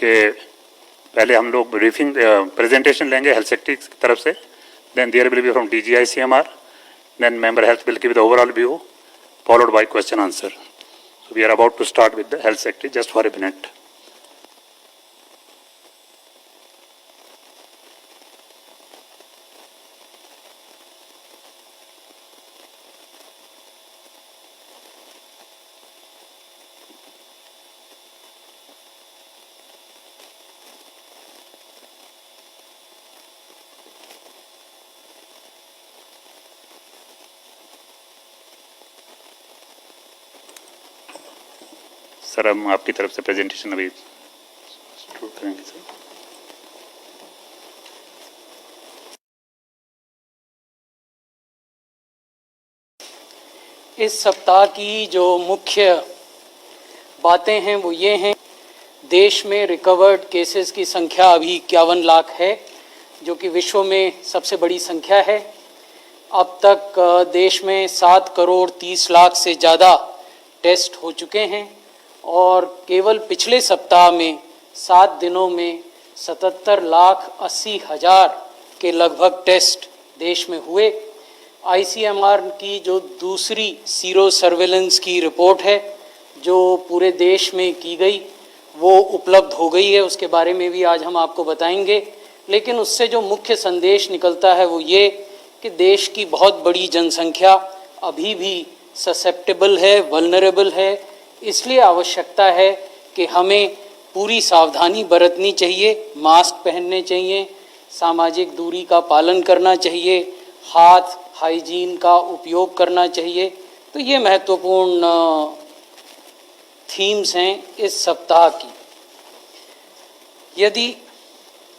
कि पहले हम लोग ब्रीफिंग प्रेजेंटेशन लेंगे हेल्थ सेक्रेटरी की तरफ से, then there will be from DGICMR, then member health will give the overall view, followed by question answer. So we are about to start with the health secretary, just for a minute. Sir हम आपकी तरफ से presentation अभी शुरू करेंगे sir. इस सप्ताह की जो मुख्य बातें हैं वो ये हैं, देश में रिकवर्ड केसेस की संख्या अभी 51 लाख है, जो कि विश्व में सबसे बड़ी संख्या है। अब तक देश में 7 करोड़ 30 लाख से ज़्यादा टेस्ट हो चुके हैं और केवल पिछले सप्ताह में 7 दिनों में 77 लाख 80 हज़ार के लगभग टेस्ट देश में हुए। ICMR की जो दूसरी सीरो सर्वेलेंस की रिपोर्ट है जो पूरे देश में की गई वो उपलब्ध हो गई है, उसके बारे में भी आज हम आपको बताएंगे। लेकिन उससे जो मुख्य संदेश निकलता है वो ये कि देश की बहुत बड़ी जनसंख्या अभी भी ससेप्टेबल है, वल्नरेबल है। इसलिए आवश्यकता है कि हमें पूरी सावधानी बरतनी चाहिए, मास्क पहनने चाहिए, सामाजिक दूरी का पालन करना चाहिए, हाथ हाइजीन का उपयोग करना चाहिए। तो ये महत्वपूर्ण थीम्स हैं इस सप्ताह की। यदि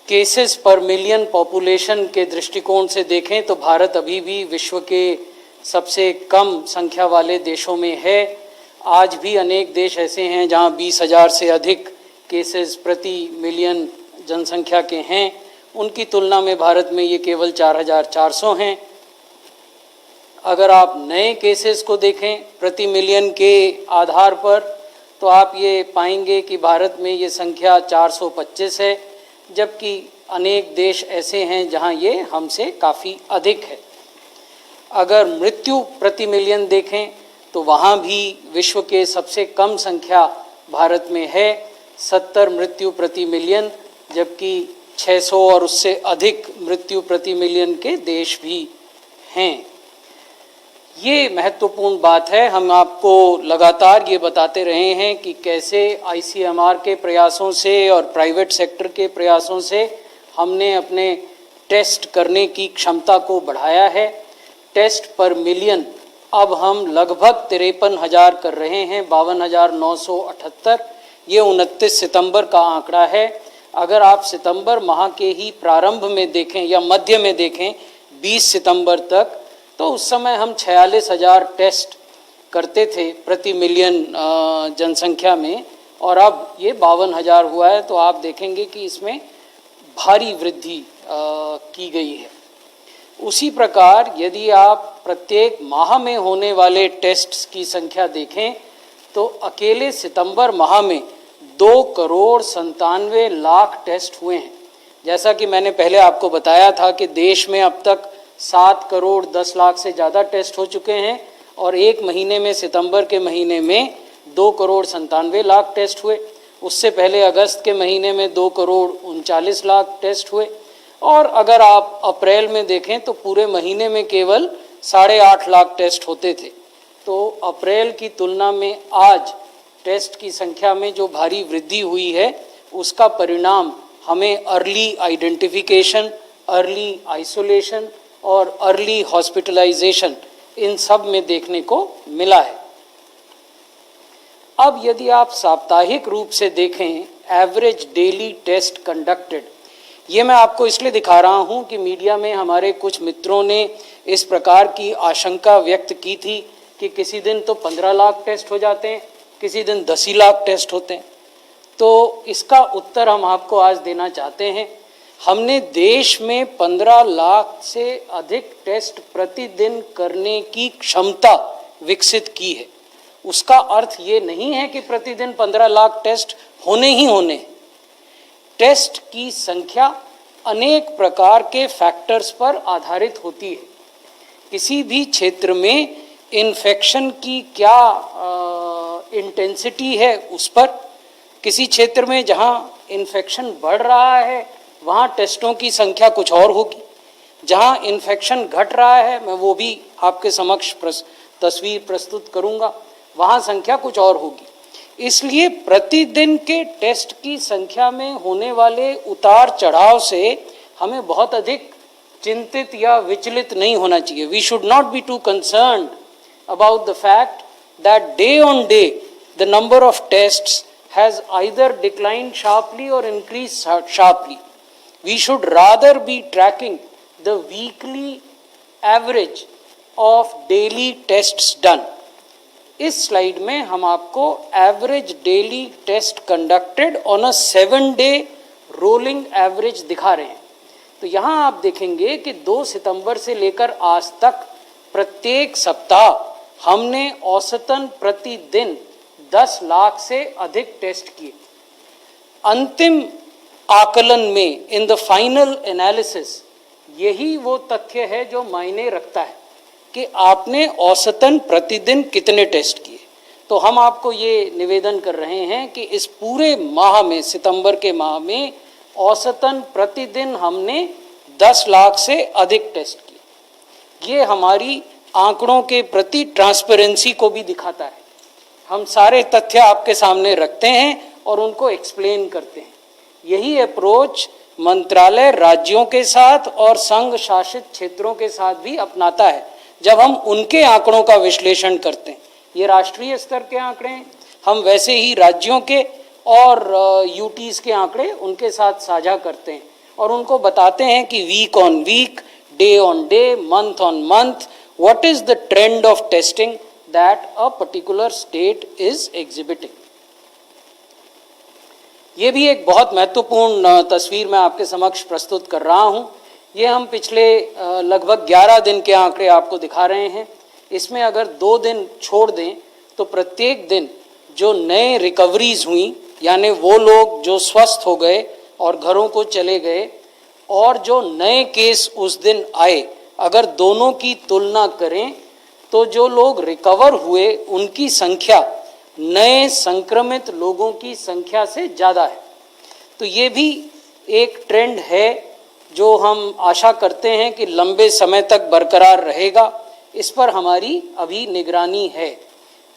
केसेस पर मिलियन पॉपुलेशन के दृष्टिकोण से देखें तो भारत अभी भी विश्व के सबसे कम संख्या वाले देशों में है। आज भी अनेक देश ऐसे हैं जहां 20,000 से अधिक केसेस प्रति मिलियन जनसंख्या के हैं। उनकी तुलना में भारत में ये केवल 4,400 हैं। अगर आप नए केसेस को देखें प्रति मिलियन के आधार पर तो आप ये पाएंगे कि भारत में ये संख्या 425 है, जबकि अनेक देश ऐसे हैं जहां ये हमसे काफ़ी अधिक है। अगर मृत्यु प्रति मिलियन देखें तो वहाँ भी विश्व के सबसे कम संख्या भारत में है, 70 मृत्यु प्रति मिलियन, जबकि 600 और उससे अधिक मृत्यु प्रति मिलियन के देश भी हैं। ये महत्वपूर्ण बात है। हम आपको लगातार ये बताते रहे हैं कि कैसे ICMR के प्रयासों से और प्राइवेट सेक्टर के प्रयासों से हमने अपने टेस्ट करने की क्षमता को बढ़ाया है। टेस्ट पर मिलियन अब हम लगभग 53,000 कर रहे हैं, 52,978। ये 29 सितंबर का आंकड़ा है। अगर आप सितंबर माह के ही प्रारंभ में देखें या मध्य में देखें 20 सितंबर तक, तो उस समय हम 46,000 टेस्ट करते थे प्रति मिलियन जनसंख्या में, और अब ये 52,000 हुआ है। तो आप देखेंगे कि इसमें भारी वृद्धि की गई है। उसी प्रकार यदि आप प्रत्येक माह में होने वाले टेस्ट्स की संख्या देखें तो अकेले सितंबर माह में 2 करोड़ 97 लाख टेस्ट हुए हैं। जैसा कि मैंने पहले आपको बताया था कि देश में अब तक 7 करोड़ 10 लाख से ज़्यादा टेस्ट हो चुके हैं और एक महीने में, सितंबर के महीने में 2 करोड़ 97 लाख टेस्ट हुए। उससे पहले अगस्त के महीने में 2 करोड़ 39 लाख टेस्ट हुए। और अगर आप अप्रैल में देखें तो पूरे महीने में केवल 8.5 लाख टेस्ट होते थे। तो अप्रैल की तुलना में आज टेस्ट की संख्या में जो भारी वृद्धि हुई है उसका परिणाम हमें अर्ली आइडेंटिफिकेशन, अर्ली आइसोलेशन और अर्ली हॉस्पिटलाइजेशन, इन सब में देखने को मिला है। अब यदि आप साप्ताहिक रूप से देखें एवरेज डेली टेस्ट कंडक्टेड, ये मैं आपको इसलिए दिखा रहा हूँ कि मीडिया में हमारे कुछ मित्रों ने इस प्रकार की आशंका व्यक्त की थी कि किसी दिन तो 15 लाख टेस्ट हो जाते हैं, किसी दिन 10 ही लाख टेस्ट होते हैं। तो इसका उत्तर हम आपको आज देना चाहते हैं। हमने देश में 15 लाख से अधिक टेस्ट प्रतिदिन करने की क्षमता विकसित की है। उसका अर्थ ये नहीं है कि प्रतिदिन 15 लाख टेस्ट होने ही होने, टेस्ट की संख्या अनेक प्रकार के फैक्टर्स पर आधारित होती है। किसी भी क्षेत्र में इन्फेक्शन की क्या इंटेंसिटी है उस पर, किसी क्षेत्र में जहां इन्फेक्शन बढ़ रहा है वहां टेस्टों की संख्या कुछ और होगी, जहां इन्फेक्शन घट रहा है मैं वो भी आपके समक्ष तस्वीर प्रस्तुत करूंगा, वहां संख्या कुछ और होगी। इसलिए प्रतिदिन के टेस्ट की संख्या में होने वाले उतार चढ़ाव से हमें बहुत अधिक चिंतित या विचलित नहीं होना चाहिए। We should not be too concerned about the fact that day on day the number of tests has either declined sharply or increased sharply. We should rather be tracking the weekly average of daily tests done. इस slide में हम आपको average daily test conducted on a 7-day rolling average दिखा रहे हैं। तो यहाँ आप देखेंगे कि 2 सितंबर से लेकर आज तक प्रत्येक सप्ताह हमने औसतन प्रतिदिन 10 लाख से अधिक टेस्ट किए। अंतिम आकलन में इन द फाइनल एनालिसिस यही वो तथ्य है जो मायने रखता है कि आपने औसतन प्रतिदिन कितने टेस्ट किए। तो हम आपको ये निवेदन कर रहे हैं कि इस पूरे माह में, सितंबर के माह में औसतन प्रतिदिन हमने 10 लाख से अधिक टेस्ट किए। ये हमारी आंकड़ों के प्रति ट्रांसपेरेंसी को भी दिखाता है। हम सारे तथ्य आपके सामने रखते हैं और उनको एक्सप्लेन करते हैं। यही अप्रोच मंत्रालय राज्यों के साथ और संघ शासित क्षेत्रों के साथ भी अपनाता है जब हम उनके आंकड़ों का विश्लेषण करते हैं। ये राष्ट्रीय स्तर के आंकड़े हैं, हम वैसे ही राज्यों के और यूटीज के आंकड़े उनके साथ साझा करते हैं और उनको बताते हैं कि week on week, day on day, month on month, what is the trend of testing that a particular state is exhibiting. ये भी एक बहुत महत्वपूर्ण तस्वीर मैं आपके समक्ष प्रस्तुत कर रहा हूँ। ये हम पिछले लगभग 11 दिन के आंकड़े आपको दिखा रहे हैं। इसमें अगर 2 दिन छोड़ दें तो प्रत्येक दिन जो नए रिकवरीज हुई, यानी वो लोग जो स्वस्थ हो गए और घरों को चले गए, और जो नए केस उस दिन आए, अगर दोनों की तुलना करें तो जो लोग रिकवर हुए उनकी संख्या नए संक्रमित लोगों की संख्या से ज़्यादा है। तो ये भी एक ट्रेंड है जो हम आशा करते हैं कि लंबे समय तक बरकरार रहेगा। इस पर हमारी अभी निगरानी है।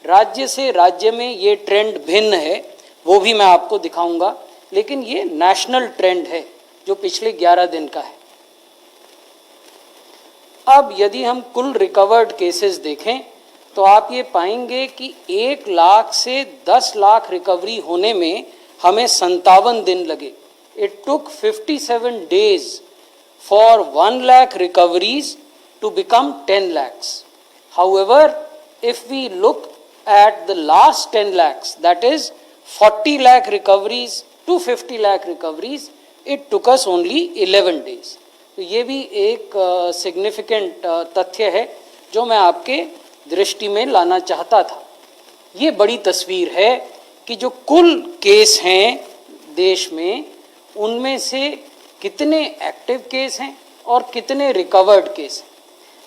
राज्य से राज्य में ये ट्रेंड भिन्न है, वो भी मैं आपको दिखाऊंगा, लेकिन ये नेशनल ट्रेंड है जो पिछले 11 दिन का है। अब यदि हम कुल रिकवर्ड केसेस देखें तो आप ये पाएंगे कि 1 लाख से 10 लाख रिकवरी होने में हमें 57 दिन लगे। It took 57 days for 1 lakh recoveries to become 10 lakhs. However, if we look at the last 10 lakhs, that is 40 lakh recoveries to 50 lakh recoveries, it took us only 11 days. तो ये भी एक सिग्निफिकेंट तथ्य है जो मैं आपके दृष्टि में लाना चाहता था। ये बड़ी तस्वीर है कि जो कुल केस हैं देश में, उनमें से कितने एक्टिव केस हैं और कितने रिकवर्ड केस हैं।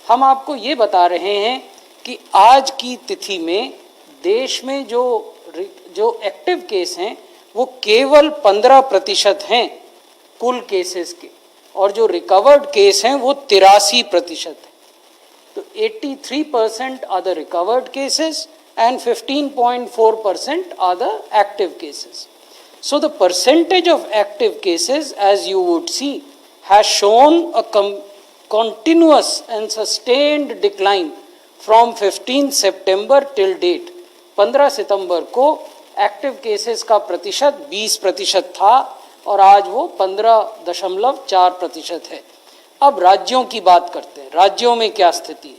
हम आपको ये बता रहे हैं कि आज की तिथि में देश में जो एक्टिव केस हैं वो केवल 15% हैं कुल केसेस के, और जो रिकवर्ड केस हैं वो 83% है। तो 83% are the recovered cases and 15.4% are the active cases. So the percentage of active cases, as you would see, has shown a continuous and sustained decline from 15 September till date. 15 सितंबर को active cases का प्रतिशत 20% था और आज वो 15.4% है। अब राज्यों की बात करते हैं। राज्यों में क्या स्थिति है?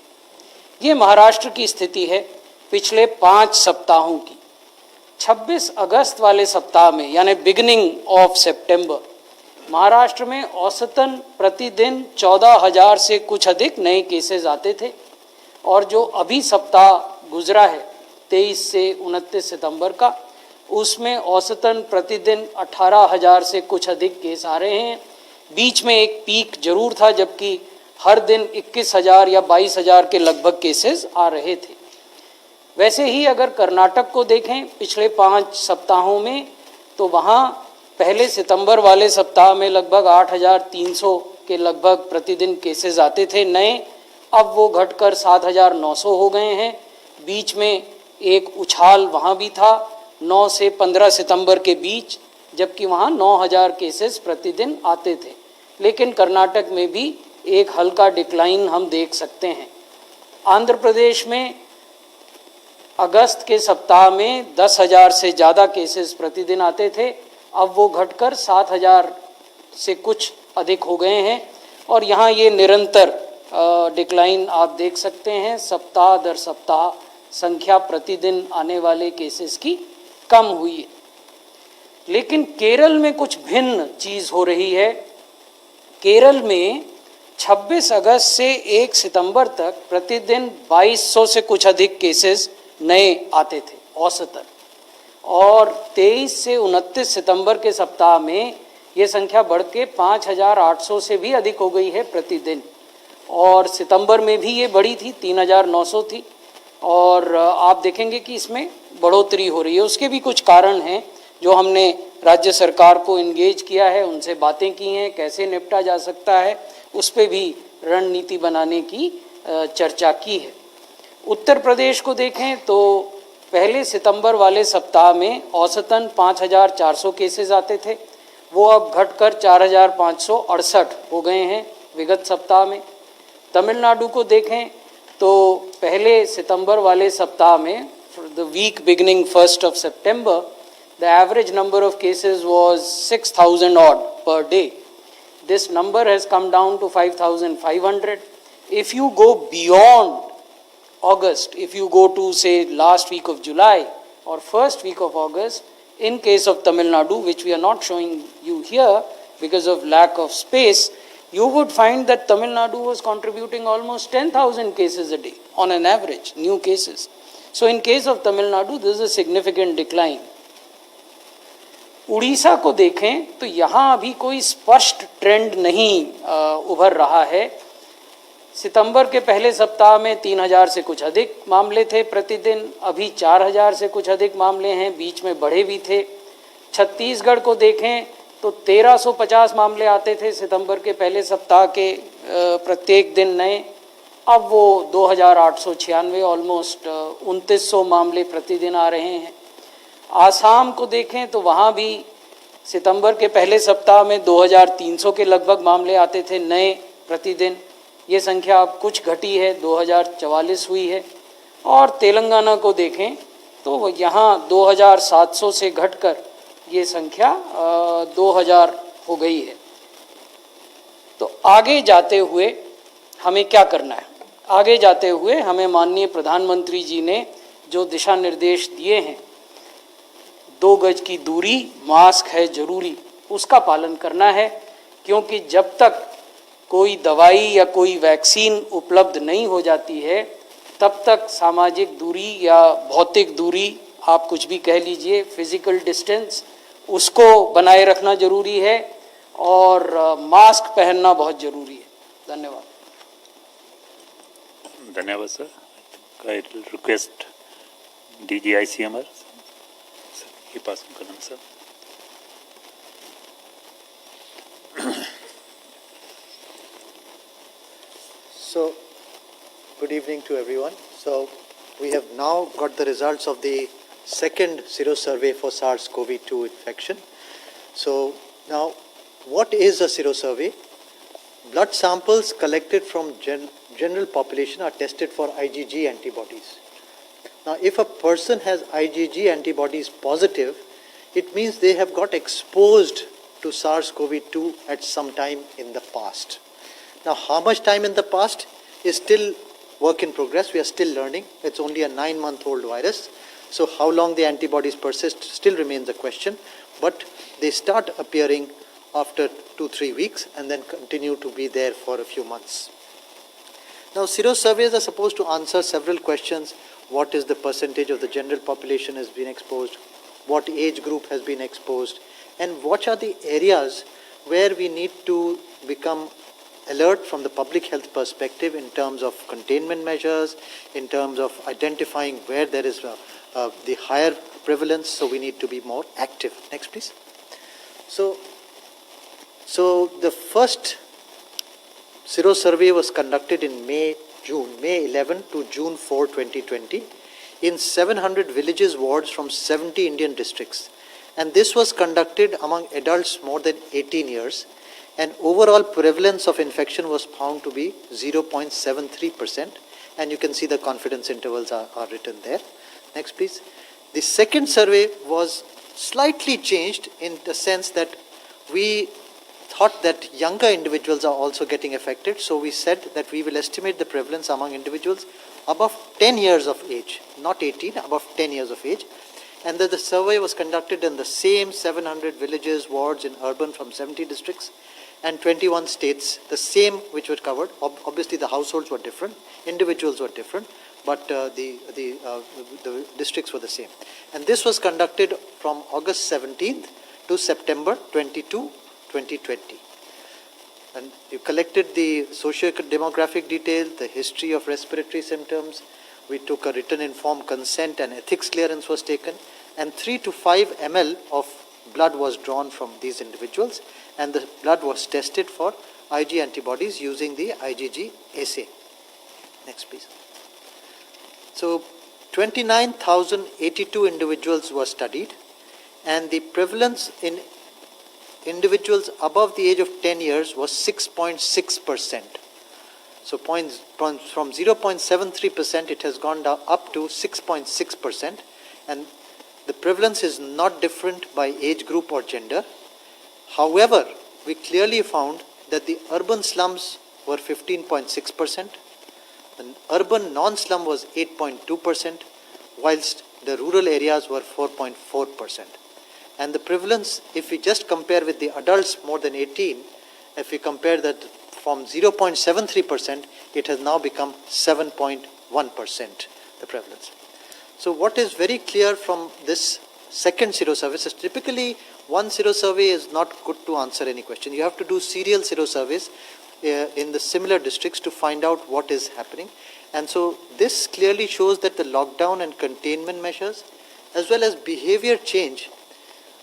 ये महाराष्ट्र की स्थिति है पिछले 5 सप्ताहों की। 26 अगस्त वाले सप्ताह में, यानी बिगिनिंग ऑफ सितंबर, महाराष्ट्र में औसतन प्रतिदिन 14,000 से कुछ अधिक नए केसेस आते थे, और जो अभी सप्ताह गुजरा है 23 से 29 सितंबर का, उसमें औसतन प्रतिदिन 18,000 से कुछ अधिक केस आ रहे हैं। बीच में एक पीक जरूर था, जबकि हर दिन 21,000 या 22,000 के लगभग केसेस आ रहे थे। वैसे ही अगर कर्नाटक को देखें पिछले 5 सप्ताहों में, तो वहाँ पहले सितंबर वाले सप्ताह में लगभग 8,300 के लगभग प्रतिदिन केसेस आते थे नए, अब वो घटकर 7,900 हो गए हैं। बीच में एक उछाल वहाँ भी था 9 से 15 सितंबर के बीच, जबकि वहाँ 9,000 केसेस प्रतिदिन आते थे। लेकिन कर्नाटक में भी एक हल्का डिक्लाइन हम देख सकते हैं। आंध्र प्रदेश में अगस्त के सप्ताह में 10,000 से ज़्यादा केसेस प्रतिदिन आते थे, अब वो घटकर 7,000 से कुछ अधिक हो गए हैं। और यहाँ ये निरंतर डिक्लाइन आप देख सकते हैं, सप्ताह दर सप्ताह संख्या प्रतिदिन आने वाले केसेस की कम हुई है। लेकिन केरल में कुछ भिन्न चीज़ हो रही है। केरल में 26 अगस्त से 1 सितंबर तक प्रतिदिन 2200 से कुछ अधिक केसेस नए आते थे औसतन, और 23 से 29 सितंबर के सप्ताह में ये संख्या बढ़ के 5,800 से भी अधिक हो गई है प्रतिदिन। और सितंबर में भी ये बढ़ी थी, 3,900 थी। और आप देखेंगे कि इसमें बढ़ोतरी हो रही है। उसके भी कुछ कारण हैं जो हमने राज्य सरकार को इंगेज किया है, उनसे बातें की हैं, कैसे निपटा जा सकता है उस पर भी रणनीति बनाने की चर्चा की है। उत्तर प्रदेश को देखें तो पहले सितंबर वाले सप्ताह में औसतन 5,400 केसेस आते थे, वो अब घटकर 4,568 हो गए हैं विगत सप्ताह में। तमिलनाडु को देखें तो पहले सितंबर वाले सप्ताह में, the week beginning 1 September, the average number of cases was 6,000 odd per day. This number has come down to 5,500. If you go beyond August, if you go to say last week of July or first week of August, in case of Tamil Nadu, which we are not showing you here because of lack of space, you would find that Tamil Nadu was contributing almost 10,000 cases a day on an average, new cases. So in case of Tamil Nadu, this is a significant decline. Orissa को देखें तो यहाँ अभी कोई स्पष्ट trend नहीं उभर रहा है। सितंबर के पहले सप्ताह में 3,000 से कुछ अधिक मामले थे प्रतिदिन, अभी 4,000 से कुछ अधिक मामले हैं, बीच में बढ़े भी थे। छत्तीसगढ़ को देखें तो 1,350 मामले आते थे सितंबर के पहले सप्ताह के प्रत्येक दिन नए, अब वो 2,896 ऑलमोस्ट 2,900 मामले प्रतिदिन आ रहे हैं। आसाम को देखें तो वहाँ भी सितंबर के पहले सप्ताह में 2,300 के लगभग मामले आते थे नए प्रतिदिन, ये संख्या अब कुछ घटी है, 2,044 हुई है। और तेलंगाना को देखें तो यहाँ 2,700 से घटकर ये संख्या 2,000 हो गई है। तो आगे जाते हुए हमें क्या करना है? आगे जाते हुए हमें माननीय प्रधानमंत्री जी ने जो दिशा निर्देश दिए हैं, 2 गज की दूरी, मास्क है जरूरी, उसका पालन करना है। क्योंकि जब तक कोई दवाई या कोई वैक्सीन उपलब्ध नहीं हो जाती है, तब तक सामाजिक दूरी या भौतिक दूरी, आप कुछ भी कह लीजिए, फिजिकल डिस्टेंस, उसको बनाए रखना जरूरी है और मास्क पहनना बहुत जरूरी है। धन्यवाद। धन्यवाद sir. I will request DGICMR ये पास करना sir. So, good evening to everyone. So, we have now got the results of the second sero survey for SARS-CoV-2 infection. So, now what is a sero survey? Blood samples collected from general population are tested for IgG antibodies. Now, if a person has IgG antibodies positive, it means they have got exposed to SARS-CoV-2 at some time in the past. Now, how much time in the past is still work in progress. We are still learning. It's only a 9-month-old virus. So, how long the antibodies persist still remains a question. But they start appearing after 2-3 weeks and then continue to be there for a few months. Now, sero surveys are supposed to answer several questions. What is the percentage of the general population has been exposed? what age group has been exposed, and what are the areas where we need to become alert from the public health perspective in terms of containment measures, in terms of identifying where there is the higher prevalence, so we need to be more active. Next, please. So the first Sero survey was conducted in May 11 to June 4, 2020, in 700 villages, wards from 70 Indian districts. And this was conducted among adults more than 18 years. And overall prevalence of infection was found to be 0.73%. And you can see the confidence intervals are written there. Next, please. The second survey was slightly changed in the sense that we thought that younger individuals are also getting affected. So we said that we will estimate the prevalence among individuals above 10 years of age, not 18, above 10 years of age. And that the survey was conducted in the same 700 villages, wards in urban from 70 districts and 21 states, the same which were covered. Obviously the households were different, individuals were different, but the districts were the same. And this was conducted from August 17th to September 22, 2020. And you collected the socio-demographic details, the history of respiratory symptoms. We took a written informed consent and ethics clearance was taken, and 3 to 5 ml of blood was drawn from these individuals, and the blood was tested for Ig antibodies using the IgG assay. Next, please. So 29,082 individuals were studied, and the prevalence in individuals above the age of 10 years was 6.6%. So from 0.73%, it has gone down up to 6.6%. And the prevalence is not different by age group or gender. However, we clearly found that the urban slums were 15.6%, and urban non-slum was 8.2%, whilst the rural areas were 4.4%. And the prevalence, if we just compare with the adults more than 18, if we compare that from 0.73%, it has now become 7.1%, the prevalence. So what is very clear from this second Sero survey is typically one Sero survey is not good to answer any question. You have to do serial Sero surveys in the similar districts to find out what is happening. And so this clearly shows that the lockdown and containment measures as well as behavior change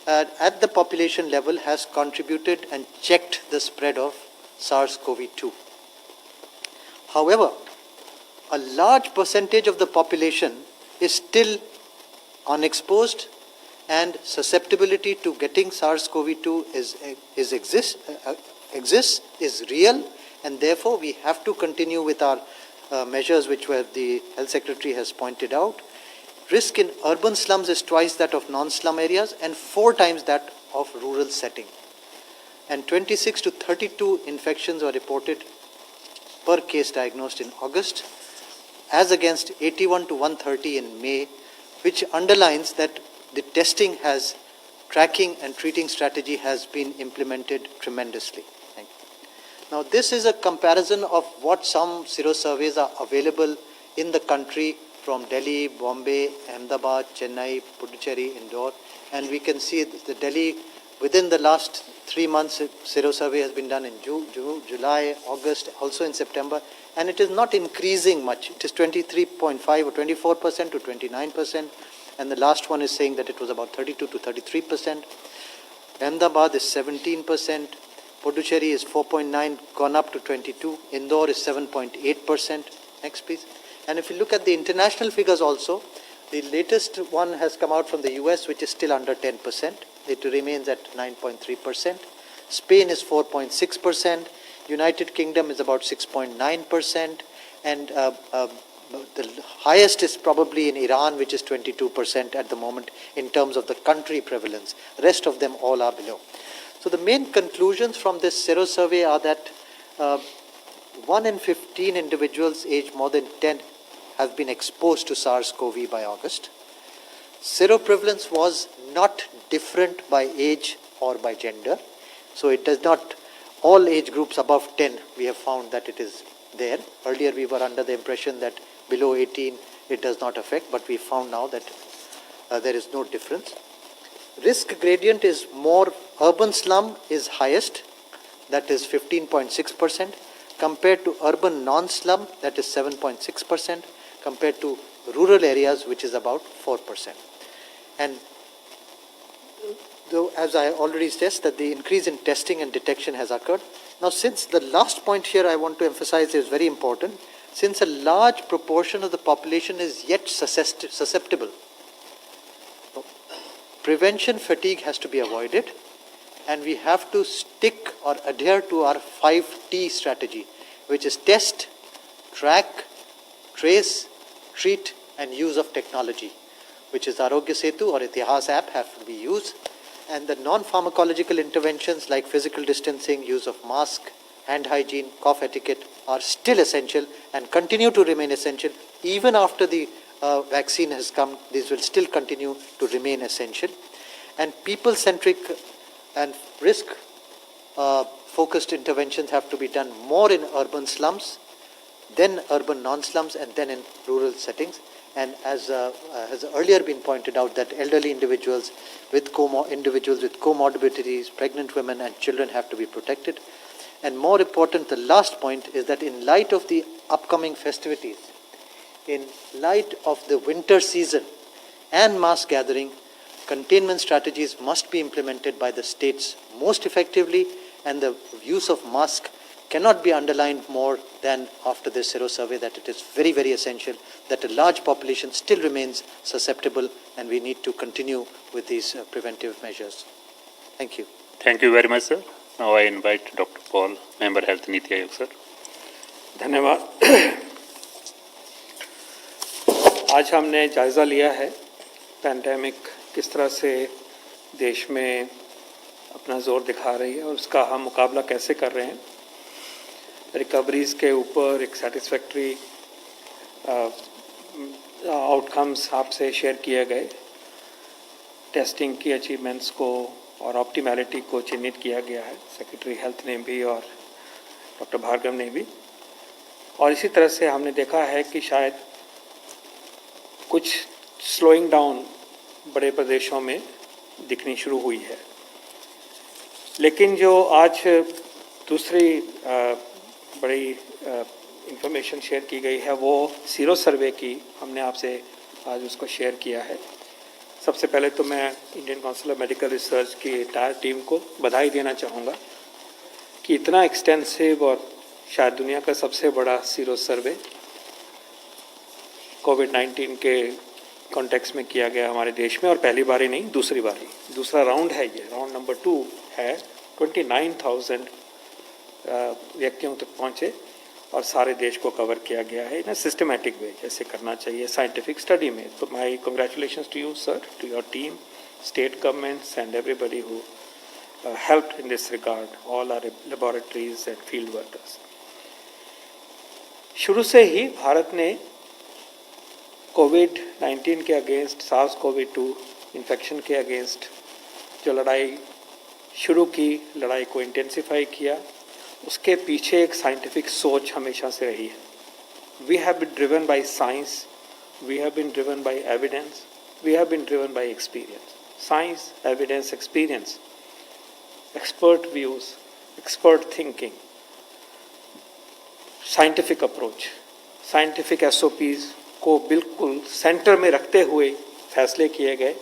at the population level has contributed and checked the spread of SARS-CoV-2. However, a large percentage of the population is still unexposed, and susceptibility to getting SARS-CoV-2 is real, and therefore we have to continue with our measures which were the Health Secretary has pointed out. Risk in urban slums is twice that of non-slum areas and 4 times that of rural setting. And 26 to 32 infections were reported per case diagnosed in August, as against 81 to 130 in May, which underlines that the tracking and treating strategy has been implemented tremendously. Thank you. Now, this is a comparison of what some Sero surveys are available in the country from Delhi, Bombay, Ahmedabad, Chennai, Puducherry, Indore, and we can see the Delhi within the last 3 months. Sero survey has been done in July, August, also in September, and it is not increasing much. It is 23.5 or 24% to 29%, and the last one is saying that it was about 32 to 33%. Ahmedabad is 17%, Puducherry is 4.9, gone up to 22, Indore is 7.8%. Next, please. And if you look at the international figures also, the latest one has come out from the US, which is still under 10%. It remains at 9.3%. Spain is 4.6%. United Kingdom is about 6.9%. And the highest is probably in Iran, which is 22% at the moment in terms of the country prevalence. The rest of them all are below. So the main conclusions from this Sero survey are that 1 in 15 individuals aged more than 10 have been exposed to SARS-CoV by August. Sero prevalence was not different by age or by gender. So it does not, all age groups above 10, we have found that it is there. Earlier we were under the impression that below 18 it does not affect, but we found now that there is no difference. risk gradient is more, urban slum is highest, that is 15.6%, compared to urban non-slum, that is 7.6%, compared to rural areas, which is about 4%. And though, as I already stressed, that the increase in testing and detection has occurred. Now, since the last point here I want to emphasize is very important, since a large proportion of the population is yet susceptible, prevention fatigue has to be avoided, and we have to stick or adhere to our 5T strategy, which is test, track, trace, treat, and use of technology, which is Arogya Setu or Itihas app have to be used. And the non-pharmacological interventions like physical distancing, use of mask, hand hygiene, cough etiquette are still essential and continue to remain essential. Even after the vaccine has come, these will still continue to remain essential. And people-centric and risk-focused interventions have to be done more in urban slums, then urban non-slums, and then in rural settings. And as has earlier been pointed out, that elderly individuals with comorbidities, pregnant women and children have to be protected. And more important, the last point is that in light of the upcoming festivities, in light of the winter season and mass gathering, containment strategies must be implemented by the states most effectively, and the use of mask cannot be underlined more than after this Sero survey, that it is very, very essential that a large population still remains susceptible, and we need to continue with these preventive measures. Thank you. Thank you very much, sir. Now I invite Dr. Paul, Member Health, Niti Aayog, sir. धन्यवाद। आज हमने जायज़ा लिया है pandemic किस तरह से देश में अपना जोर दिखा रही है और उसका हम मुकाबला कैसे कर रहे हैं। रिकवरीज के ऊपर एक सेटिस्फैक्ट्री आउटकम्स आपसे शेयर किए गए, टेस्टिंग की अचीवमेंट्स को और ऑप्टिमैलिटी को चिन्हित किया गया है, सेक्रेटरी हेल्थ ने भी और डॉक्टर भार्गव ने भी। और इसी तरह से हमने देखा है कि शायद कुछ स्लोइंग डाउन बड़े प्रदेशों में दिखनी शुरू हुई है। लेकिन जो आज दूसरी बड़ी इंफॉर्मेशन शेयर की गई है वो सीरो सर्वे की, हमने आपसे आज उसको शेयर किया है। सबसे पहले तो मैं Indian council of medical research की एंटायर टीम को बधाई देना चाहूँगा कि इतना एक्सटेंसिव और शायद दुनिया का सबसे बड़ा सीरो सर्वे कोविड-19 के कॉन्टेक्स्ट में किया गया हमारे देश में, और पहली बारी नहीं, दूसरी बारी, दूसरा राउंड है, ये राउंड नंबर 2 है। 29,000 व्यक्तियों तक पहुँचे और सारे देश को कवर किया गया है इन सिस्टमैटिक वे, जैसे करना चाहिए साइंटिफिक स्टडी में। तो my congratulations to you sir, to your team, state governments and everybody who helped in this regard, all our laboratories and field workers. शुरू से ही भारत ने कोविड-19 के अगेंस्ट, SARS-CoV-2 इन्फेक्शन के अगेंस्ट जो लड़ाई शुरू की, लड़ाई को इंटेंसिफाई किया, उसके पीछे एक साइंटिफिक सोच हमेशा से रही है। We have been driven by science, we have been driven by evidence, we have been driven by experience. Science, evidence, experience, expert views, expert thinking, scientific approach, scientific SOPs को बिल्कुल सेंटर में रखते हुए फैसले किए गए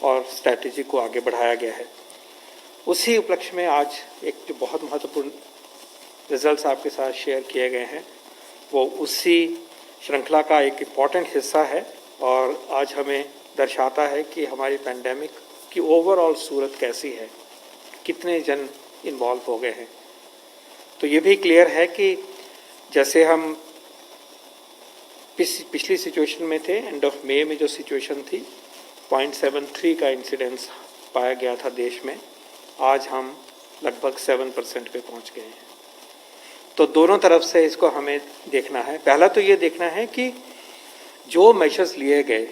और स्ट्रैटेजी को आगे बढ़ाया गया है। उसी उपलक्ष्य में आज एक जो बहुत महत्वपूर्ण रिजल्ट्स आपके साथ शेयर किए गए हैं वो उसी श्रृंखला का एक इम्पॉर्टेंट हिस्सा है, और आज हमें दर्शाता है कि हमारी पैंडेमिक की ओवरऑल सूरत कैसी है, कितने जन इन्वॉल्व हो गए हैं। तो ये भी क्लियर है कि जैसे हम पिछली सिचुएशन में थे, एंड ऑफ मई में जो सिचुएशन थी 0.73 का इंसिडेंस पाया गया था देश में, आज हम लगभग 7% पे पहुंच गए हैं। तो दोनों तरफ से इसको हमें देखना है। पहला तो ये देखना है कि जो मेजर्स लिए गए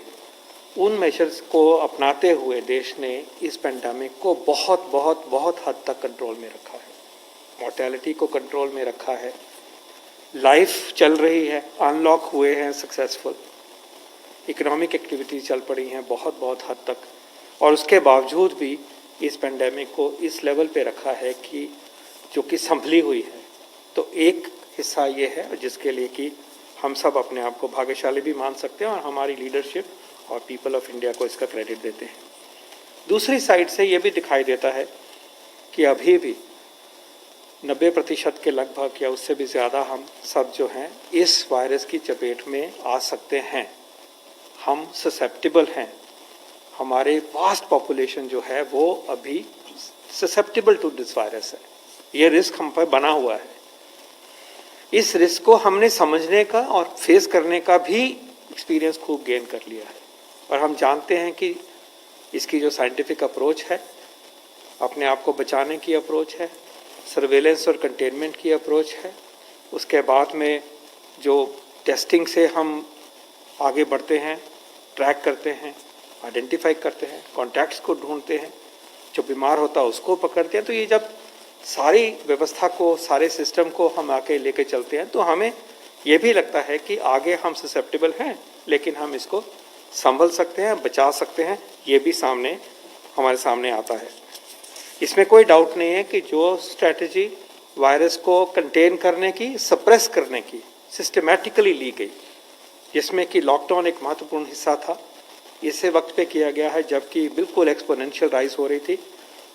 उन मेजर्स को अपनाते हुए देश ने इस पेंडेमिक को बहुत बहुत बहुत हद तक कंट्रोल में रखा है, मॉर्टेलिटी को कंट्रोल में रखा है, लाइफ चल रही है, अनलॉक हुए हैं सक्सेसफुल, इकोनॉमिक एक्टिविटीज चल पड़ी हैं बहुत बहुत हद तक, और उसके बावजूद भी इस पेंडेमिक को इस लेवल पे रखा है कि जो कि संभली हुई है। तो एक हिस्सा ये है जिसके लिए कि हम सब अपने आप को भाग्यशाली भी मान सकते हैं और हमारी लीडरशिप और पीपल ऑफ इंडिया को इसका क्रेडिट देते हैं। दूसरी साइड से ये भी दिखाई देता है कि अभी भी 90% के लगभग या उससे भी ज़्यादा हम सब जो हैं इस वायरस की चपेट में आ सकते हैं। हम ससेप्टेबल हैं। हमारे वास्ट पॉपुलेशन जो है वो अभी ससेप्टेबल टू दिस वायरस है। ये रिस्क हम पर बना हुआ है। इस रिस्क को हमने समझने का और फेस करने का भी एक्सपीरियंस खूब गेन कर लिया है और हम जानते हैं कि इसकी जो साइंटिफिक अप्रोच है, अपने आप को बचाने की अप्रोच है, सर्वेलेंस और कंटेनमेंट की अप्रोच है, उसके बाद में जो टेस्टिंग से हम आगे बढ़ते हैं, ट्रैक करते हैं, आइडेंटिफाई करते हैं, कॉन्टैक्ट्स को ढूंढते हैं, जो बीमार होता है उसको पकड़ते हैं। तो ये जब सारी व्यवस्था को, सारे सिस्टम को हम आके लेके चलते हैं तो हमें ये भी लगता है कि आगे हम ससेप्टेबल हैं, लेकिन हम इसको संभल सकते हैं, बचा सकते हैं। ये भी हमारे सामने आता है। इसमें कोई डाउट नहीं है कि जो स्ट्रैटेजी वायरस को कंटेन करने की, सप्रेस करने की सिस्टमैटिकली ली गई, जिसमें कि लॉकडाउन एक महत्वपूर्ण हिस्सा था, इसे वक्त पे किया गया है जबकि बिल्कुल एक्सपोनेंशियल राइज हो रही थी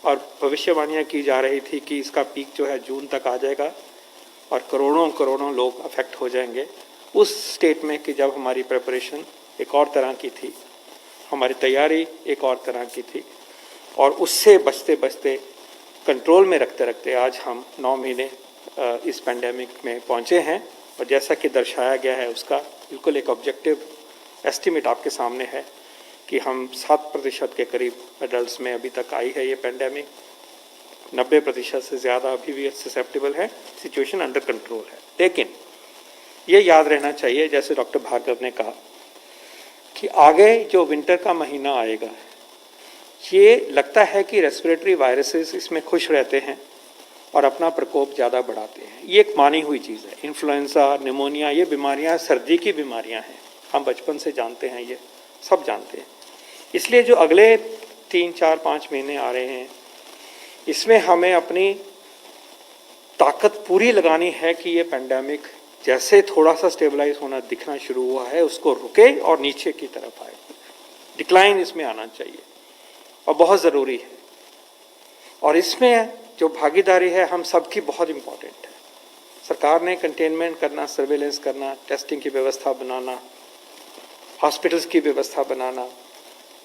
और भविष्यवाणियाँ की जा रही थी कि इसका पीक जो है जून तक आ जाएगा और करोड़ों लोग अफेक्ट हो जाएंगे। उस स्टेट में कि जब हमारी प्रिपरेशन एक और तरह की थी, हमारी तैयारी एक और तरह की थी और उससे बचते बचते, कंट्रोल में रखते रखते आज हम 9 महीने इस पेंडेमिक में पहुंचे हैं। और जैसा कि दर्शाया गया है उसका बिल्कुल एक ऑब्जेक्टिव एस्टिमेट आपके सामने है कि हम 7% के करीब एडल्ट्स में अभी तक आई है ये पेंडेमिक। 90% से ज़्यादा अभी भी ससेप्टेबल है। सिचुएशन अंडर कंट्रोल है। लेकिन ये याद रहना चाहिए, जैसे डॉक्टर भार्गव ने कहा, कि आगे जो विंटर का महीना आएगा, ये लगता है कि रेस्पिरेटरी वायरसेस इसमें खुश रहते हैं और अपना प्रकोप ज़्यादा बढ़ाते हैं। ये एक मानी हुई चीज़ है। इन्फ्लुएंजा, निमोनिया, ये बीमारियां सर्दी की बीमारियां हैं। हम बचपन से जानते हैं, ये सब जानते हैं। इसलिए जो अगले 3, 4, 5 महीने आ रहे हैं, इसमें हमें अपनी ताकत पूरी लगानी है कि ये पेंडेमिक जैसे थोड़ा सा स्टेबलाइज होना दिखना शुरू हुआ है, उसको रुके और नीचे की तरफ आए। डिक्लाइन इसमें आना चाहिए और बहुत ज़रूरी है। और इसमें जो भागीदारी है हम सबकी बहुत इम्पोर्टेंट है। सरकार ने कंटेनमेंट करना, सर्वेलेंस करना, टेस्टिंग की व्यवस्था बनाना, हॉस्पिटल्स की व्यवस्था बनाना,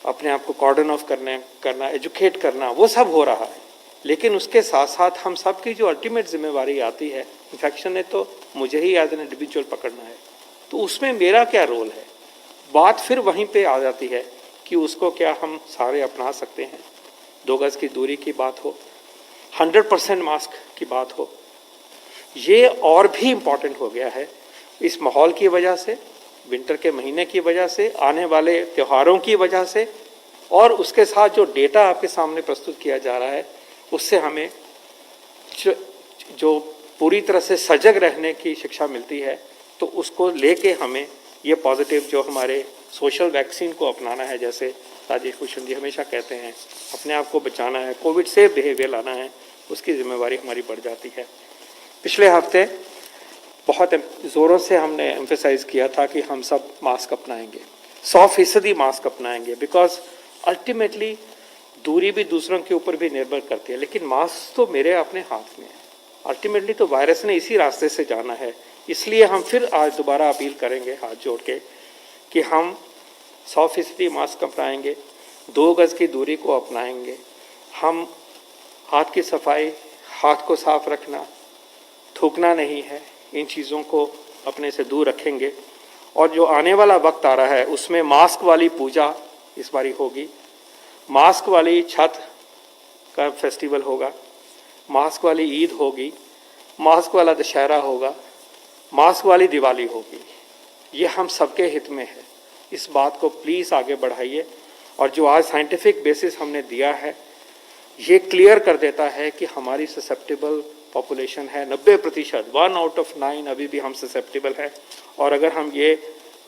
अपने आप को कॉर्डन ऑफ करना, एजुकेट करना, वो सब हो रहा है। लेकिन उसके साथ साथ हम सब की जो अल्टीमेट जिम्मेवारी आती है, इन्फेक्शन ने तो मुझे ही एज एन इंडिविजुअल पकड़ना है, तो उसमें मेरा क्या रोल है। बात फिर वहीं पे आ जाती है कि उसको क्या हम सारे अपना सकते हैं। 2 गज की दूरी की बात हो, 100% मास्क की बात हो, ये और भी इम्पॉर्टेंट हो गया है इस माहौल की वजह से, विंटर के महीने की वजह से, आने वाले त्योहारों की वजह से, और उसके साथ जो डेटा आपके सामने प्रस्तुत किया जा रहा है उससे हमें जो पूरी तरह से सजग रहने की शिक्षा मिलती है। तो उसको लेके हमें ये पॉजिटिव जो हमारे सोशल वैक्सीन को अपनाना है, जैसे राजेश भूषण जी हमेशा कहते हैं, अपने आप को बचाना है, कोविड से बिहेवियर लाना है, उसकी जिम्मेवारी हमारी बढ़ जाती है। पिछले हफ्ते बहुत ज़ोरों से हमने एम्फेसाइज किया था कि हम सब मास्क अपनाएंगे, 100% मास्क अपनाएंगे, बिकॉज अल्टीमेटली दूरी भी दूसरों के ऊपर भी निर्भर करती है। लेकिन मास्क तो मेरे अपने हाथ में है। अल्टीमेटली तो वायरस ने इसी रास्ते से जाना है। इसलिए हम फिर आज दोबारा अपील करेंगे हाथ जोड़ के कि हम 100% मास्क अपनाएंगे, 2 गज की दूरी को अपनाएंगे, हम हाथ की सफाई, हाथ को साफ रखना, थूकना नहीं है, इन चीज़ों को अपने से दूर रखेंगे। और जो आने वाला वक्त आ रहा है उसमें मास्क वाली पूजा इस बारी होगी, मास्क वाली छठ का फेस्टिवल होगा, मास्क वाली ईद होगी, मास्क वाला दशहरा होगा, मास्क वाली दिवाली होगी। ये हम सबके हित में है। इस बात को प्लीज़ आगे बढ़ाइए। और जो आज साइंटिफिक बेसिस हमने दिया है ये क्लियर कर देता है कि हमारी ससेप्टेबल पॉपुलेशन है 90%, 1 आउट ऑफ 9 अभी भी हम ससेप्टेबल है। और अगर हम ये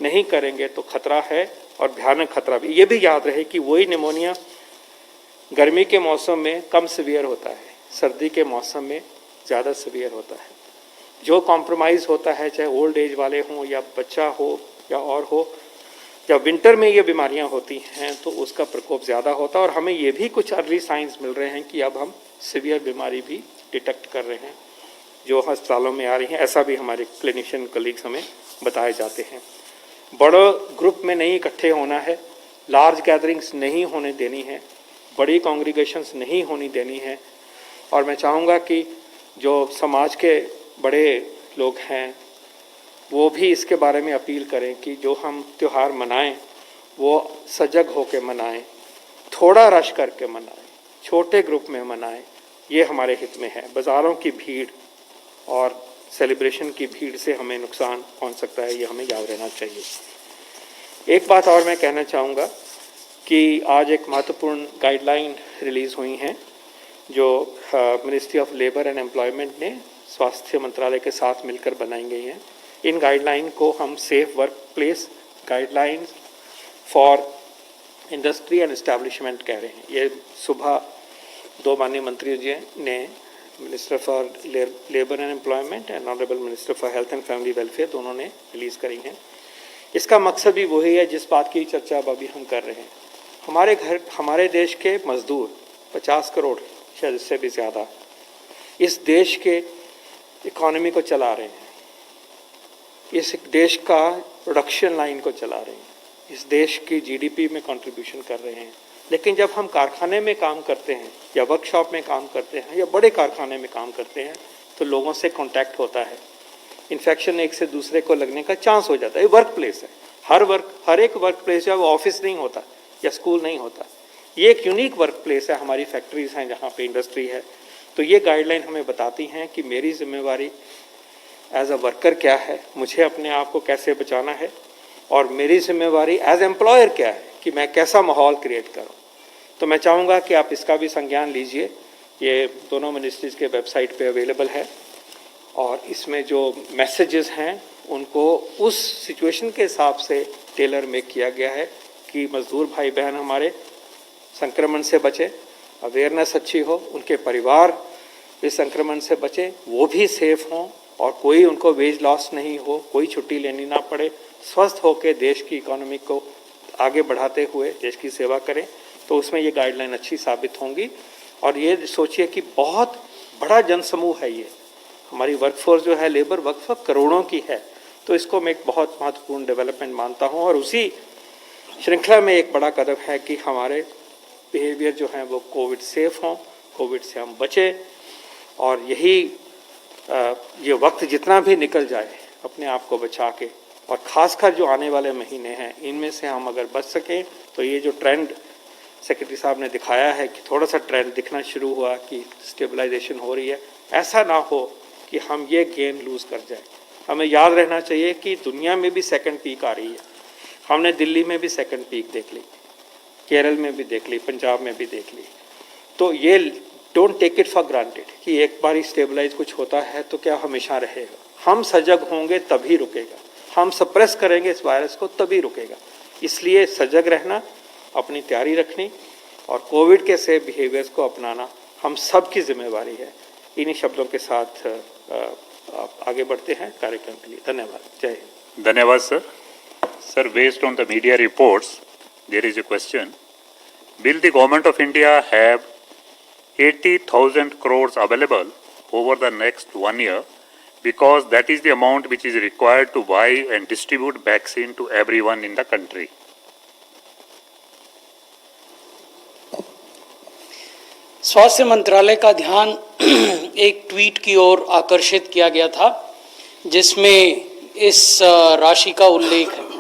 नहीं करेंगे तो खतरा है, और भयानक खतरा भी। ये भी याद रहे कि वही निमोनिया गर्मी के मौसम में कम सीवियर होता है, सर्दी के मौसम में ज़्यादा सीवियर होता है। जो कॉम्प्रोमाइज़ होता है, चाहे ओल्ड एज वाले हों या बच्चा हो या और हो, जब विंटर में ये बीमारियां होती हैं तो उसका प्रकोप ज़्यादा होता है। और हमें ये भी कुछ अर्ली साइंस मिल रहे हैं कि अब हम सीवियर बीमारी भी डिटेक्ट कर रहे हैं जो अस्पतालों में आ रही हैं। ऐसा भी हमारे क्लिनिशियन कलीग्स हमें बताए जाते हैं। बड़े ग्रुप में नहीं इकट्ठे होना है, लार्ज गैदरिंग्स नहीं होने देनी है, बड़ी कॉन्ग्रीगेशंस नहीं होनी देनी है। और मैं चाहूँगा कि जो समाज के बड़े लोग हैं वो भी इसके बारे में अपील करें कि जो हम त्यौहार मनाएं वो सजग होकर मनाएं, थोड़ा रश करके मनाएं, छोटे ग्रुप में मनाएं, ये हमारे हित में है। बाज़ारों की भीड़ और सेलिब्रेशन की भीड़ से हमें नुकसान पहुंच सकता है, ये हमें याद रहना चाहिए। एक बात और मैं कहना चाहूँगा कि आज एक महत्वपूर्ण गाइडलाइन रिलीज़ हुई हैं जो ministry of labour and employment ने स्वास्थ्य मंत्रालय के साथ मिलकर बनाई गई हैं। इन गाइडलाइन को हम safe work place guidelines for industry and establishment कह रहे हैं। ये सुबह दो माननीय मंत्री जी ने, minister for labour and employment and honourable minister for health and family welfare, दोनों ने रिलीज़ करी हैं। इसका मकसद भी वही है जिस बात की चर्चा अब अभी हम कर रहे हैं। हमारे देश के मजदूर 50 करोड़ शायद इससे भी ज़्यादा इस देश के इकोनॉमी को चला रहे हैं, इस देश का प्रोडक्शन लाइन को चला रहे हैं, इस देश की जीडीपी में कंट्रीब्यूशन कर रहे हैं। लेकिन जब हम कारखाने में काम करते हैं या वर्कशॉप में काम करते हैं या बड़े कारखाने में काम करते हैं तो लोगों से कांटेक्ट होता है, इन्फेक्शन एक से दूसरे को लगने का चांस हो जाता है। वर्क प्लेस है, हर एक वर्क प्लेस जो ऑफिस नहीं होता या स्कूल नहीं होता, ये एक यूनिक वर्क प्लेस है। हमारी फैक्ट्रीज हैं जहाँ पे इंडस्ट्री है। तो ये गाइडलाइन हमें बताती हैं कि मेरी जिम्मेवारी एज अ वर्कर क्या है, मुझे अपने आप को कैसे बचाना है, और मेरी जिम्मेवारी एज एम्प्लॉयर क्या है कि मैं कैसा माहौल क्रिएट करूं। तो मैं चाहूँगा कि आप इसका भी संज्ञान लीजिए। ये दोनों मिनिस्ट्रीज़ के वेबसाइट पे अवेलेबल है और इसमें जो मैसेजेस हैं उनको उस सिचुएशन के हिसाब से टेलर मेक किया गया है कि मज़दूर भाई बहन हमारे संक्रमण से बचे, अवेयरनेस अच्छी हो, उनके परिवार इस संक्रमण से बचे, वो भी सेफ हों और कोई उनको वेज लॉस नहीं हो, कोई छुट्टी लेनी ना पड़े, स्वस्थ होकर देश की इकोनॉमी को आगे बढ़ाते हुए देश की सेवा करें। तो उसमें ये गाइडलाइन अच्छी साबित होंगी। और ये सोचिए कि बहुत बड़ा जनसमूह है ये, हमारी वर्कफोर्स जो है, लेबर वर्कफोर्स करोड़ों की है। तो इसको मैं एक बहुत महत्वपूर्ण डेवलपमेंट मानता हूँ। और उसी श्रृंखला में एक बड़ा कदम है कि हमारे बिहेवियर जो हैं वो कोविड सेफ हों, कोविड से हम बचें। और यही ये वक्त जितना भी निकल जाए अपने आप को बचा के, और ख़ासकर जो आने वाले महीने हैं इनमें से हम अगर बच सकें तो ये जो ट्रेंड सेक्रेटरी साहब ने दिखाया है कि थोड़ा सा ट्रेंड दिखना शुरू हुआ कि स्टेबलाइजेशन हो रही है, ऐसा ना हो कि हम ये गेन लूज़ कर जाए। हमें याद रहना चाहिए कि दुनिया में भी सेकंड पीक आ रही है। हमने दिल्ली में भी सेकंड पीक देख ली, केरल में भी देख ली, पंजाब में भी देख ली। तो ये don't take it for granted कि एक बार ही स्टेबलाइज कुछ होता है तो क्या हमेशा रहेगा। हम सजग होंगे तभी रुकेगा, हम सप्रेस करेंगे इस वायरस को तभी रुकेगा। इसलिए सजग रहना, अपनी तैयारी रखनी और कोविड के सेफ बिहेवियर्स को अपनाना हम सब की जिम्मेवारी है। इन्हीं शब्दों के साथ आगे बढ़ते हैं कार्यक्रम के लिए। धन्यवाद। जय हिंद। धन्यवाद sir. Sir, based on the media reports, there is a question. Will the government of India have 80,000 crores available over the next 1 year? Because that is the amount which is required to buy and distribute vaccine to everyone in the country. स्वास्थ्य मंत्रालय का ध्यान एक tweet की ओर आकर्षित किया गया था जिसमें इस राशि का उल्लेख है।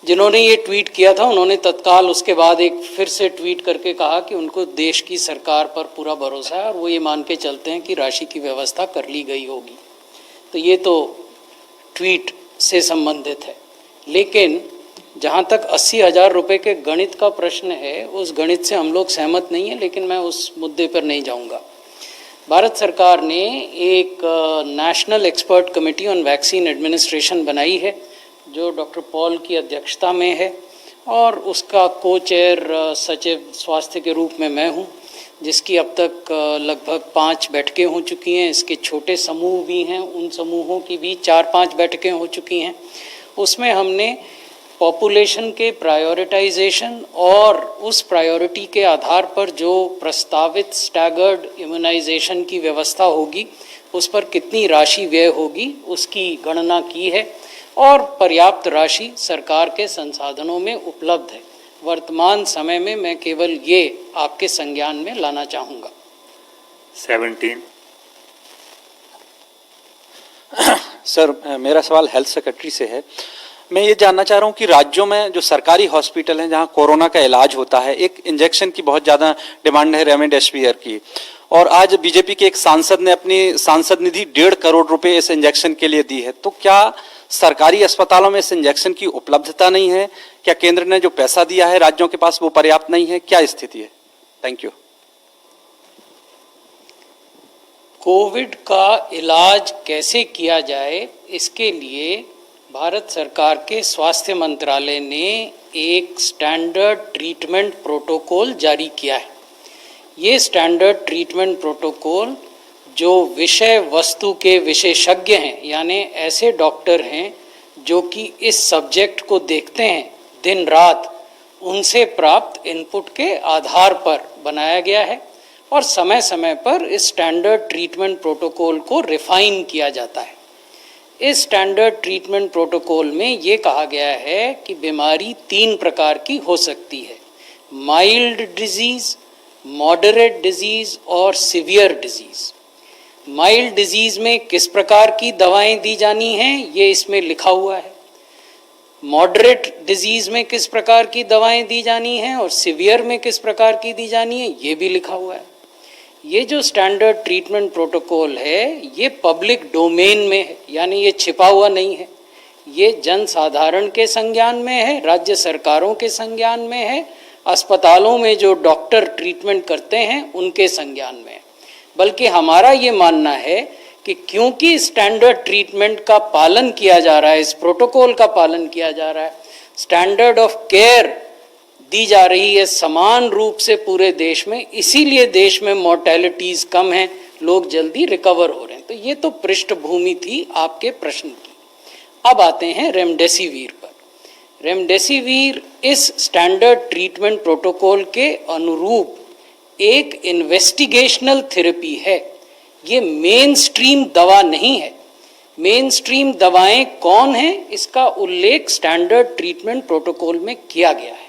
जिन्होंने ये ट्वीट किया था उन्होंने तत्काल उसके बाद एक फिर से ट्वीट करके कहा कि उनको देश की सरकार पर पूरा भरोसा है और वो ये मान के चलते हैं कि राशि की व्यवस्था कर ली गई होगी। तो ये तो ट्वीट से संबंधित है, लेकिन जहाँ तक 80,000 रुपये के गणित का प्रश्न है उस गणित से हम लोग सहमत नहीं हैं, लेकिन मैं उस मुद्दे पर नहीं जाऊँगा। भारत सरकार ने एक national expert committee on vaccine administration बनाई है जो डॉक्टर पॉल की अध्यक्षता में है और उसका को चेयर सचिव स्वास्थ्य के रूप में मैं हूँ, जिसकी अब तक लगभग 5 बैठकें हो चुकी हैं। इसके छोटे समूह भी हैं, उन समूहों की भी 4-5 बैठकें हो चुकी हैं। उसमें हमने पॉपुलेशन के प्रायोरिटाइजेशन और उस प्रायोरिटी के आधार पर जो प्रस्तावित स्टैगर्ड इम्यूनाइजेशन की व्यवस्था होगी उस पर कितनी राशि व्यय होगी उसकी गणना की है और पर्याप्त राशि सरकार के संसाधनों में उपलब्ध है। वर्तमान समय में मैं केवल ये आपके संज्ञान में लाना चाहूँगा। 17. सर, मेरा सवाल हेल्थ सेक्रेटरी से है। मैं ये जानना चाह रहा हूँ कि राज्यों में जो सरकारी हॉस्पिटल हैं जहाँ कोरोना का इलाज होता है, एक इंजेक्शन की बहुत ज़्यादा डिमांड है रेमडेसिविर की, और आज बीजेपी के एक सांसद ने अपनी सांसद निधि 1.5 करोड़ रुपए इस इंजेक्शन के लिए दी है। तो क्या सरकारी अस्पतालों में इस इंजेक्शन की उपलब्धता नहीं है? क्या केंद्र ने जो पैसा दिया है राज्यों के पास वो पर्याप्त नहीं है? क्या स्थिति है? Thank you. कोविड का इलाज कैसे किया जाए, इसके लिए भारत सरकार के स्वास्थ्य मंत्रालय ने एक स्टैंडर्ड ट्रीटमेंट प्रोटोकॉल जारी किया है। ये स्टैंडर्ड ट्रीटमेंट प्रोटोकॉल जो विषय वस्तु के विशेषज्ञ हैं, यानी ऐसे डॉक्टर हैं जो कि इस सब्जेक्ट को देखते हैं दिन रात, उनसे प्राप्त इनपुट के आधार पर बनाया गया है और समय समय पर इस स्टैंडर्ड ट्रीटमेंट प्रोटोकॉल को रिफाइन किया जाता है। इस स्टैंडर्ड ट्रीटमेंट प्रोटोकॉल में ये कहा गया है कि बीमारी 3 प्रकार की हो सकती है: माइल्ड डिजीज़, मॉडरेट डिजीज़ और सीवियर डिजीज़। माइल्ड डिजीज़ में किस प्रकार की दवाएं दी जानी हैं ये इसमें लिखा हुआ है, मॉडरेट डिजीज़ में किस प्रकार की दवाएं दी जानी हैं और सीवियर में किस प्रकार की दी जानी है ये भी लिखा हुआ है। ये जो स्टैंडर्ड ट्रीटमेंट प्रोटोकॉल है ये पब्लिक डोमेन में है, यानी ये छिपा हुआ नहीं है, ये जन साधारण के संज्ञान में है, राज्य सरकारों के संज्ञान में है, अस्पतालों में जो डॉक्टर ट्रीटमेंट करते हैं उनके संज्ञान में है। बल्कि हमारा ये मानना है कि क्योंकि स्टैंडर्ड ट्रीटमेंट का पालन किया जा रहा है, इस प्रोटोकॉल का पालन किया जा रहा है, स्टैंडर्ड ऑफ केयर दी जा रही है समान रूप से पूरे देश में, इसीलिए देश में मोर्टेलिटीज़ कम हैं, लोग जल्दी रिकवर हो रहे हैं। तो ये तो पृष्ठभूमि थी आपके प्रश्न की। अब आते हैं रेमडेसिविर पर। रेमडेसिविर इस स्टैंडर्ड ट्रीटमेंट प्रोटोकॉल के अनुरूप एक इन्वेस्टिगेशनल थेरेपी है, ये मेन स्ट्रीम दवा नहीं है। मेन स्ट्रीम दवाएं कौन हैं इसका उल्लेख स्टैंडर्ड ट्रीटमेंट प्रोटोकॉल में किया गया है।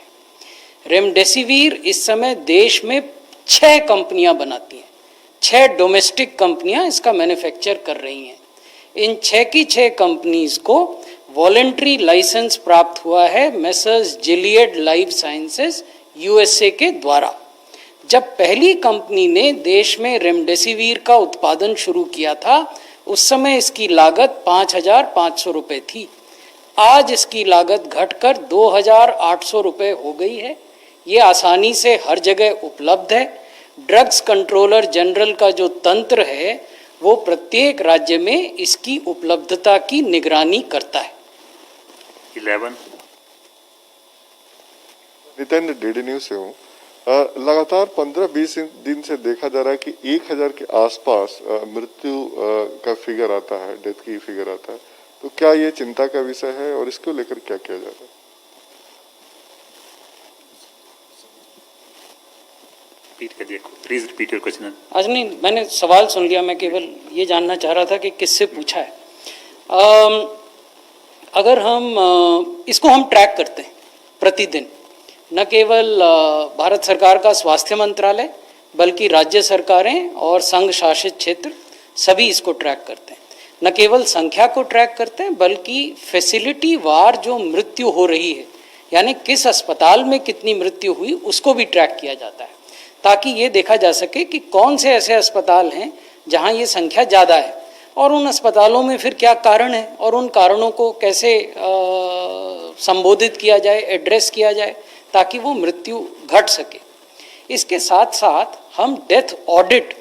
रेमडेसिविर इस समय देश में 6 कंपनियां बनाती हैं, 6 डोमेस्टिक कंपनियां इसका मैन्युफैक्चर कर रही हैं। इन 6 की 6 कंपनीज को वॉलेंट्री लाइसेंस प्राप्त हुआ है मेसर्स जिलियड लाइफ साइंसेज यूएसए के द्वारा। जब पहली कंपनी ने देश में रेमडेसिविर का उत्पादन शुरू किया था उस समय इसकी लागत 5,500 रुपये थी। आज इसकी लागत घटकर 2,800 रुपये हो गई है। ये आसानी से हर जगह उपलब्ध है। ड्रग्स कंट्रोलर जनरल का जो तंत्र है वो प्रत्येक राज्य में इसकी उपलब्धता की निगरानी करता है। 11. नितेंद्र डीडी न्यूज से हूँ। लगातार 15-20 दिन से देखा जा रहा है कि 1,000 के आसपास मृत्यु का फिगर आता है, डेथ की फिगर आता है। तो क्या ये चिंता का विषय है और इसको लेकर क्या किया जा रहा है? Please repeat your question. आज नहीं, मैंने सवाल सुन लिया, मैं केवल ये जानना चाह रहा था कि किससे पूछा है। अगर हम इसको हम ट्रैक करते हैं प्रतिदिन, न केवल भारत सरकार का स्वास्थ्य मंत्रालय बल्कि राज्य सरकारें और संघ शासित क्षेत्र सभी इसको ट्रैक करते हैं। न केवल संख्या को ट्रैक करते हैं बल्कि फैसिलिटी वार जो मृत्यु हो रही है, यानी किस अस्पताल में कितनी मृत्यु हुई, उसको भी ट्रैक किया जाता है ताकि ये देखा जा सके कि कौन से ऐसे अस्पताल हैं जहां ये संख्या ज़्यादा है और उन अस्पतालों में फिर क्या कारण है और उन कारणों को कैसे संबोधित किया जाए, एड्रेस किया जाए ताकि वो मृत्यु घट सके। इसके साथ साथ हम डेथ ऑडिट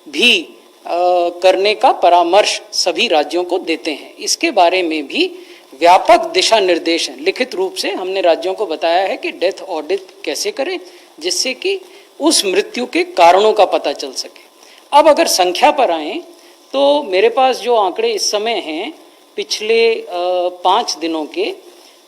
भी करने का परामर्श सभी राज्यों को देते हैं। इसके बारे में भी व्यापक दिशा निर्देश हैं, लिखित रूप से हमने राज्यों को बताया है कि डेथ ऑडिट कैसे करें जिससे कि उस मृत्यु के कारणों का पता चल सके। अब अगर संख्या पर आए तो मेरे पास जो आंकड़े इस समय हैं पिछले 5 दिनों के,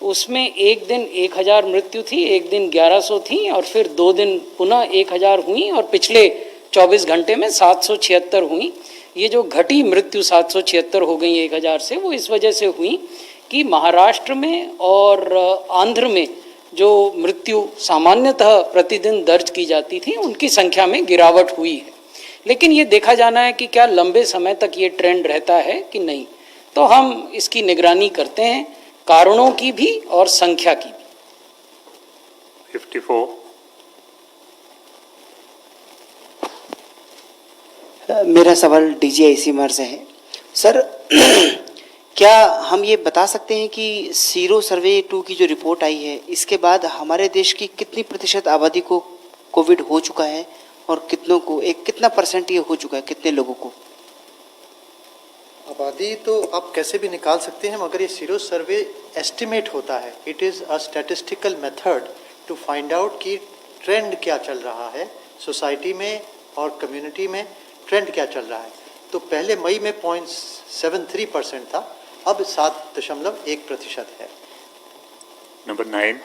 उसमें एक दिन 1000 मृत्यु थी, एक दिन 1100 थी और फिर 2 दिन पुनः 1000 हुई और पिछले 24 घंटे में 776 हुई। ये जो घटी मृत्यु 776 हो गई 1000 से, वो इस वजह से हुई कि महाराष्ट्र में और आंध्र में जो मृत्यु सामान्यतः प्रतिदिन दर्ज की जाती थी उनकी संख्या में गिरावट हुई है। लेकिन ये देखा जाना है कि क्या लंबे समय तक ये ट्रेंड रहता है कि नहीं, तो हम इसकी निगरानी करते हैं, कारणों की भी और संख्या की भी। 54. मेरा सवाल DGICMR से है। सर क्या हम ये बता सकते हैं कि सीरो सर्वे 2 की जो रिपोर्ट आई है इसके बाद हमारे देश की कितनी प्रतिशत आबादी को कोविड हो चुका है और कितनों को, कितना परसेंट ये हो चुका है, कितने लोगों को? आबादी तो आप कैसे भी निकाल सकते हैं, मगर ये सीरो सर्वे एस्टिमेट होता है। It is a statistical method to find out कि ट्रेंड क्या चल रहा है सोसाइटी में और कम्युनिटी में, ट्रेंड क्या चल रहा है। तो पहले मई में 0.73% था, अब 7.1% है। Number 9.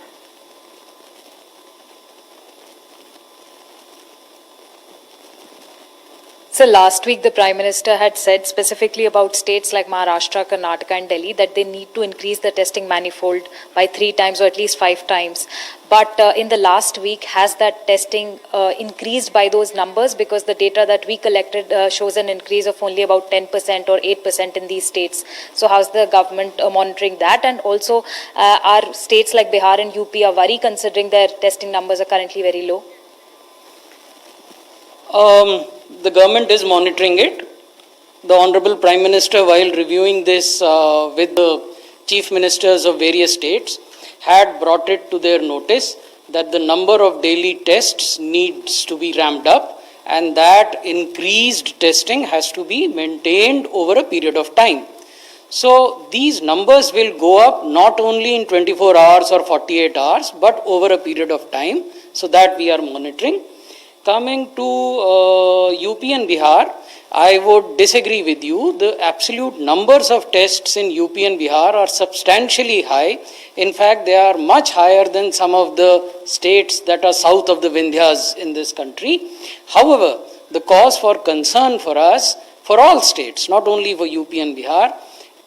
So last week the Prime Minister had said specifically about states like Maharashtra, Karnataka and Delhi that they need to increase the testing manifold by 3 times or at least 5 times. But in the last week, has that testing increased by those numbers? Because the data that we collected shows an increase of only about 10% or 8% in these states. So how's the government monitoring that? And also are states like Bihar and UP a worry considering their testing numbers are currently very low? The government is monitoring it. The Honorable Prime Minister, while reviewing this with the chief ministers of various states, had brought it to their notice that the number of daily tests needs to be ramped up and that increased testing has to be maintained over a period of time. So these numbers will go up not only in 24 hours or 48 hours, but over a period of time. So that we are monitoring. Coming to UP and Bihar, I would disagree with you. The absolute numbers of tests in UP and Bihar are substantially high. In fact, they are much higher than some of the states that are south of the Vindhyas in this country. However, the cause for concern for us, for all states, not only for UP and Bihar,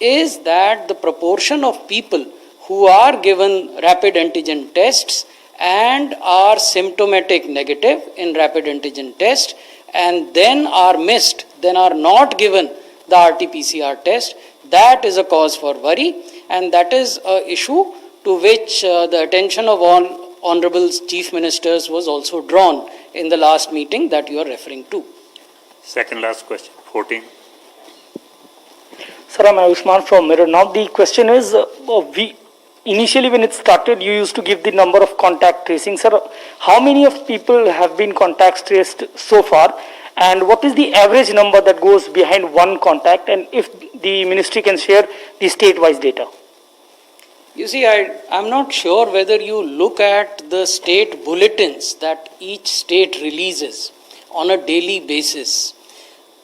is that the proportion of people who are given rapid antigen tests and are symptomatic negative in rapid antigen test and then are missed, then are not given the RT-PCR test, that is a cause for worry, and that is an issue to which the attention of all honorable chief ministers was also drawn in the last meeting that you are referring to. Second last question, 14. Sir, I'm Ayushman from Mirror. Now the question is, initially when it started, you used to give the number of contact tracing. Sir, how many of people have been contact traced so far? And what is the average number that goes behind one contact? And if the ministry can share the state-wise data. You see, I'm not sure whether you look at the state bulletins that each state releases on a daily basis.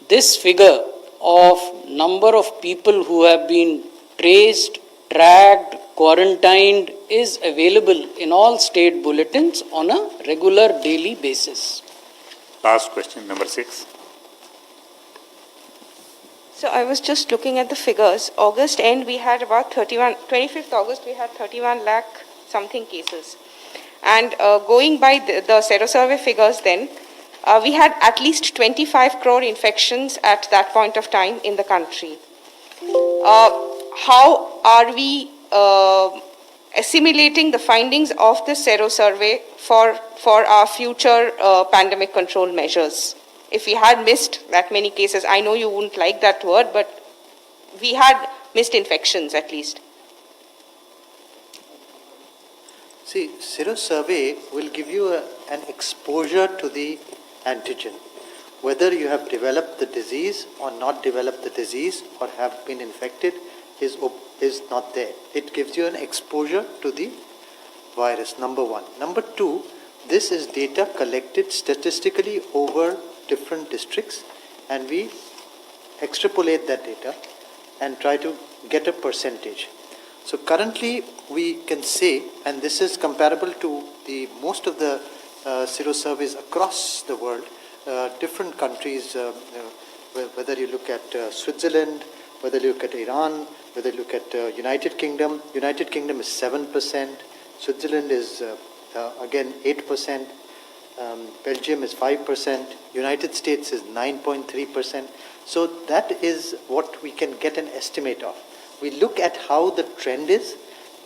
This figure of number of people who have been traced, tracked, quarantined is available in all state bulletins on a regular daily basis. Last question, number 6. So I was just looking at the figures. August end we had about 25th August we had 31 lakh something cases. And going by the Sero survey figures then, we had at least 25 crore infections at that point of time in the country. How are we assimilating the findings of the Sero survey for our future pandemic control measures? If we had missed that many cases, I know you wouldn't like that word, but we had missed infections at least. See, Sero survey will give you an exposure to the antigen. Whether you have developed the disease or not developed the disease or have been infected, is not there. It gives you an exposure to the virus, number one. Number two, this is data collected statistically over different districts, and we extrapolate that data and try to get a percentage. So currently we can say, and this is comparable to the most of the sero surveys across the world, different countries, whether you look at Switzerland, whether you look at Iran, whether you look at United Kingdom. United Kingdom is 7%, Switzerland is again 8%, Belgium is 5%, United States is 9.3%. So that is what we can get an estimate of. We look at how the trend is.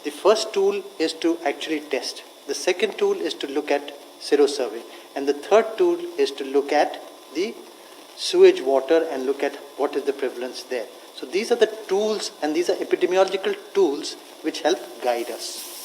The first tool is to actually test. The second tool is to look at sero survey. And the third tool is to look at the sewage water and look at what is the prevalence there. So these are the tools, and these are epidemiological tools which help guide us.